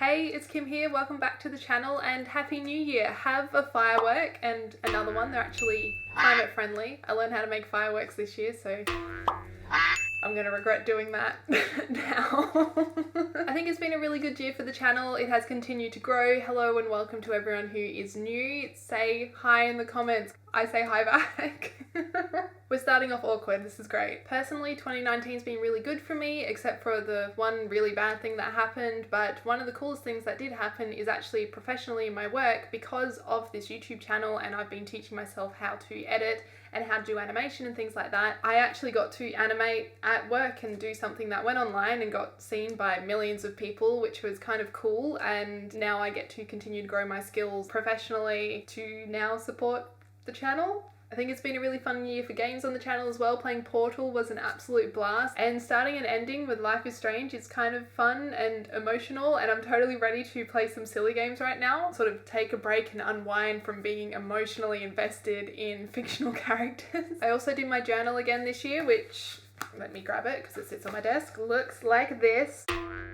Hey, it's Kim here. Welcome back to the channel and Happy New Year. Have a firework and another one. They're actually climate friendly. I learned how to make fireworks this year, so I'm going to regret doing that now. I think it's been a really good year for the channel. It has continued to grow. Hello and welcome to everyone who is new. Say hi in the comments. I say hi back. We're starting off awkward. This is great. Personally, 2019's been really good for me, except for the one really bad thing that happened. But one of the coolest things that did happen is actually professionally in my work because of this YouTube channel, and I've been teaching myself how to edit and how to do animation and things like that. I actually got to animate at work and do something that went online and got seen by millions of people, which was kind of cool. And now I get to continue to grow my skills professionally to now support the channel. I think it's been a really fun year for games on the channel as well. Playing Portal was an absolute blast, and starting and ending with Life is Strange is kind of fun and emotional, and I'm totally ready to play some silly games right now, sort of take a break and unwind from being emotionally invested in fictional characters. I also did my journal again this year, which, let me grab it because it sits on my desk, looks like this.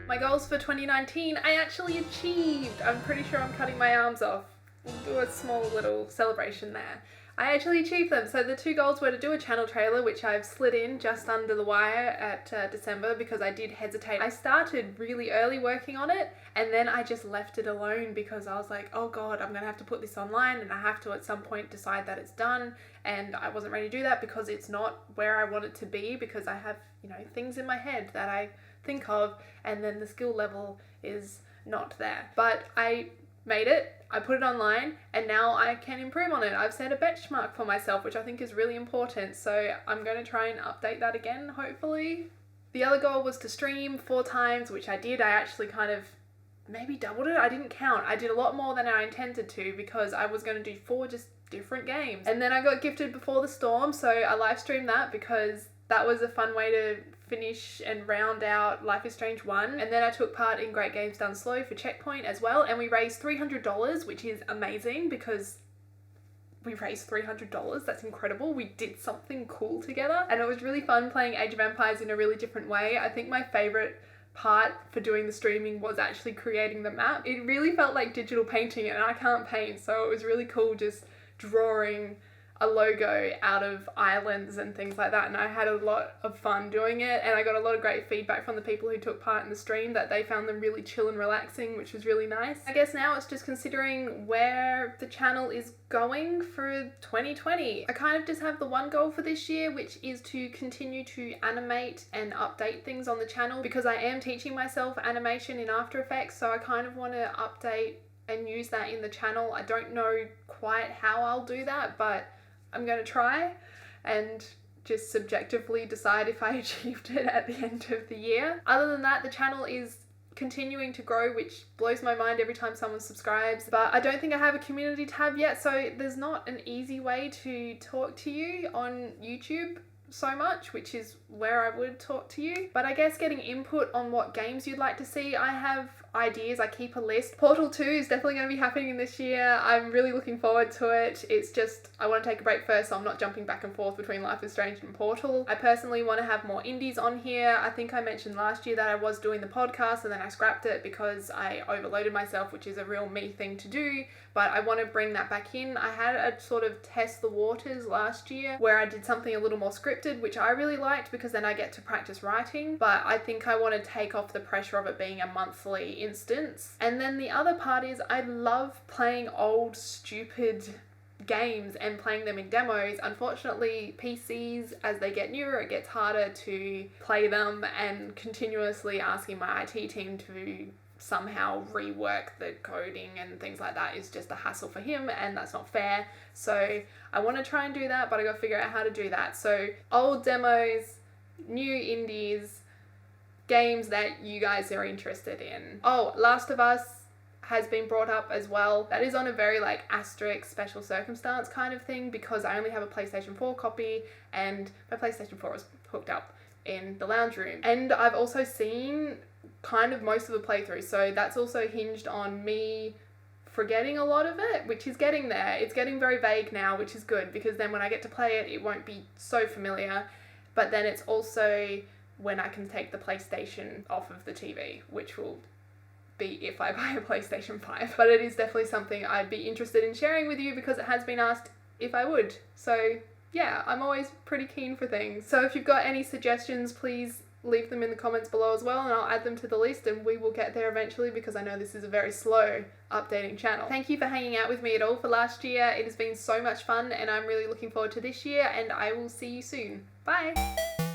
My goals for 2019 I actually achieved. I'm pretty sure I'm cutting my arms off. We'll do a small little celebration there. I actually achieved them. So the two goals were to do a channel trailer, which I've slid in just under the wire at December because I did hesitate. I started really early working on it, and then I just left it alone because I was like, oh God, I'm gonna have to put this online and I have to at some point decide that it's done. And I wasn't ready to do that because it's not where I want it to be, because I have, things in my head that I think of, and then the skill level is not there. But I made it, I put it online, and now I can improve on it. I've set a benchmark for myself, which I think is really important, so I'm going to try and update that again, hopefully. The other goal was to stream 4 times, which I did. I actually kind of maybe doubled it. I didn't count. I did a lot more than I intended to because I was going to do 4 just different games. And then I got gifted Before the Storm, so I live streamed that because that was a fun way to finish and round out Life is Strange 1. And then I took part in Great Games Done Slow for Checkpoint as well, and we raised $300, which is amazing because we raised $300. That's incredible. We did something cool together, and it was really fun playing Age of Empires in a really different way. I think my favorite part for doing the streaming was actually creating the map. It really felt like digital painting, and I can't paint, so it was really cool just drawing a logo out of islands and things like that, and I had a lot of fun doing it, and I got a lot of great feedback from the people who took part in the stream that they found them really chill and relaxing, which was really nice. I guess now it's just considering where the channel is going for 2020. I kind of just have the one goal for this year, which is to continue to animate and update things on the channel, because I am teaching myself animation in After Effects, so I kind of want to update and use that in the channel. I don't know quite how I'll do that, but I'm going to try and just subjectively decide if I achieved it at the end of the year. Other than that, the channel is continuing to grow, which blows my mind every time someone subscribes, but I don't think I have a community tab yet, so there's not an easy way to talk to you on YouTube so much, which is where I would talk to you. But I guess getting input on what games you'd like to see. I have ideas, I keep a list. Portal 2 is definitely going to be happening this year. I'm really looking forward to it. It's just, I want to take a break first, so I'm not jumping back and forth between Life is Strange and Portal. I personally want to have more indies on here. I think I mentioned last year that I was doing the podcast and then I scrapped it because I overloaded myself, which is a real me thing to do, but I want to bring that back in. I had a sort of test the waters last year where I did something a little more scripted, which I really liked because then I get to practice writing, but I think I want to take off the pressure of it being a monthly instance. And then the other part is I love playing old stupid games and playing them in demos. Unfortunately, PCs, as they get newer, it gets harder to play them, and continuously asking my IT team to somehow rework the coding and things like that is just a hassle for him, and that's not fair. So I want to try and do that, but I got to figure out how to do that. So old demos, new indies, games that you guys are interested in. Oh, Last of Us has been brought up as well. That is on a very asterisk special circumstance kind of thing because I only have a PlayStation 4 copy and my PlayStation 4 is hooked up in the lounge room. And I've also seen kind of most of the playthrough, so that's also hinged on me forgetting a lot of it, which is getting there. It's getting very vague now, which is good because then when I get to play it, it won't be so familiar. But then it's also when I can take the PlayStation off of the TV, which will be if I buy a PlayStation 5. But it is definitely something I'd be interested in sharing with you because it has been asked if I would. So yeah, I'm always pretty keen for things. So if you've got any suggestions, please leave them in the comments below as well, and I'll add them to the list, and we will get there eventually because I know this is a very slow updating channel. Thank you for hanging out with me at all for last year. It has been so much fun and I'm really looking forward to this year, and I will see you soon. Bye!